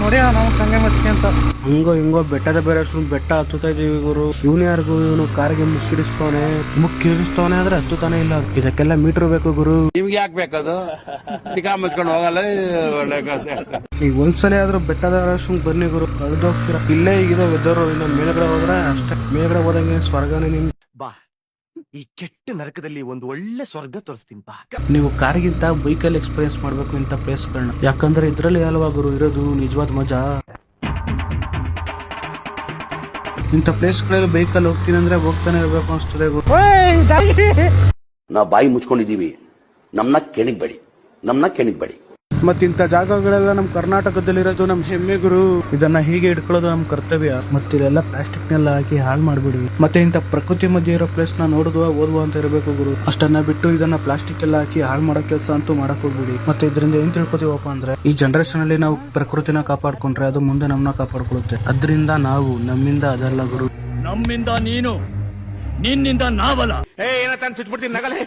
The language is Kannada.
ನೋಡಿ ನಾವು ಸಂಗೆ ಮಚ್ಚಿಗೆ ಅಂತ ಹಿಂಗೋ ಬೆಟ್ಟದ ಬೇರೆ ಬೆಟ್ಟ ಹತ್ತುತ್ತಾ ಇದೀವಿ ಗುರು. ಇವನು ಯಾರಿಗೂ ಇವನು ಕಾರ್ಗೆ ಮುಕ್ಕಿರಿಸ್ತವನೆ ಆದ್ರೆ ಹತ್ತುತ್ತಾನೆ ಇಲ್ಲ. ಇದಕ್ಕೆಲ್ಲ ಮೀಟರ್ ಬೇಕು ಗುರು. ನಿಮ್ಗೆ ಯಾಕೆ ಬೇಕದು? ತಿಕಾ ಮುಚ್ಕೊಂಡು ಹೋಗಲ್ಲ. ಒಳ್ಳೆ ಈಗ ಒಂದ್ಸಲ ಆದ್ರೂ ಬೆಟ್ಟದ ಬನ್ನಿ ಗುರು, ಕಳೆದು ಹೋಗ್ತೀರಾ. ಇಲ್ಲೇ ಈಗಿದ ವೆದರ್. ಇನ್ನು ಮೇಲ್ಗಡೆ ಹೋದ್ರೆ ಅಷ್ಟೇ, ಮೇಲ್ಗಡೆ ಹೋದಂಗೆ ಸ್ವರ್ಗನೇ ನಿಮ್. ಬಾ, ಈ ಕೆಟ್ಟ ನರಕದಲ್ಲಿ ಒಂದು ಒಳ್ಳೆ ಸ್ವರ್ಗ ತೋರಿಸ್ತೀನಿ ಬಾ. ನೀವು ಕಾರ್ಗಿಂತ ಬೈಕಲ್ಲಿ ಎಕ್ಸ್ಪೀರಿಯನ್ಸ್ ಮಾಡ್ಬೇಕು ಇಂಥ ಪ್ಲೇಸ್ಗಳನ್ನ. ಯಾಕಂದ್ರೆ ಇದ್ರಲ್ಲಿ ಅಲ್ವಾ ಗುರು ಇರೋದು ನಿಜವಾದ ಮಜಾ. ಇಂಥ ಪ್ಲೇಸ್ಗಳಲ್ಲಿ ಬೈಕಲ್ಲಿ ಹೋಗ್ತೀನಿ ಅಂದ್ರೆ ಹೋಗ್ತಾನೆ ಇರ್ಬೇಕು ಅನ್ಸ್ತದೆ ಗುರು. ನಾವು ಬಾಯಿ ಮುಚ್ಕೊಂಡಿದೀವಿ, ನಮ್ನ ಕೆಣಿಗ್ಬೇಡಿ. ಮತ್ತಿಂತ ಜಾಗಗಳೆಲ್ಲ ನಮ್ ಕರ್ನಾಟಕದಲ್ಲಿರೋದು ನಮ್ ಹೆಮ್ಮೆ ಗುರು. ಇದನ್ನ ಹೀಗೆ ಇಟ್ಕೊಳ್ಳೋದು ನಮ್ ಕರ್ತವ್ಯ. ಮತ್ತಿಲ್ಲೆಲ್ಲ ಪ್ಲಾಸ್ಟಿಕ್ ನೆಲ್ಲ ಹಾಕಿ ಹಾಳು ಮಾಡ್ಬಿಡಿ. ಮತ್ತೆ ಇಂಥ ಪ್ರಕೃತಿ ಮಧ್ಯೆ ಇರೋ ಪ್ಲೇಸ್ ನ ನೋಡುವ ಓದುವ ಅಂತ ಇರಬೇಕು ಗುರು. ಅಷ್ಟನ್ನ ಬಿಟ್ಟು ಇದನ್ನ ಪ್ಲಾಸ್ಟಿಕ್ ಎಲ್ಲ ಹಾಕಿ ಹಾಳು ಮಾಡೋ ಕೆಲಸ ಅಂತೂ ಮಾಡಕ್ ಹೋಗ್ಬಿಡಿ. ಮತ್ತೆ ಇದರಿಂದ ಏನ್ ತಿಳ್ಕೊತೀವಪ್ಪ ಅಂದ್ರೆ, ಈ ಜನರೇಷನ್ ಅಲ್ಲಿ ನಾವು ಪ್ರಕೃತಿನ ಕಾಪಾಡ್ಕೊಂಡ್ರೆ ಅದು ಮುಂದೆ ನಮ್ಮನ್ನ ಕಾಪಾಡ್ಕೊಳ್ಳುತ್ತೆ. ಅದರಿಂದ ನಾವು ನಮ್ಮಿಂದ ಅದೆಲ್ಲ ಗುರು. ನಮ್ಮಿಂದ ನೀನು, ನಿನ್ನಿಂದ ನಾವಲ್ಲ. ಏ, ಏನಂತ ಚುಚ್ಬಿಡ್ತೀನಿ ನಗಲೇ.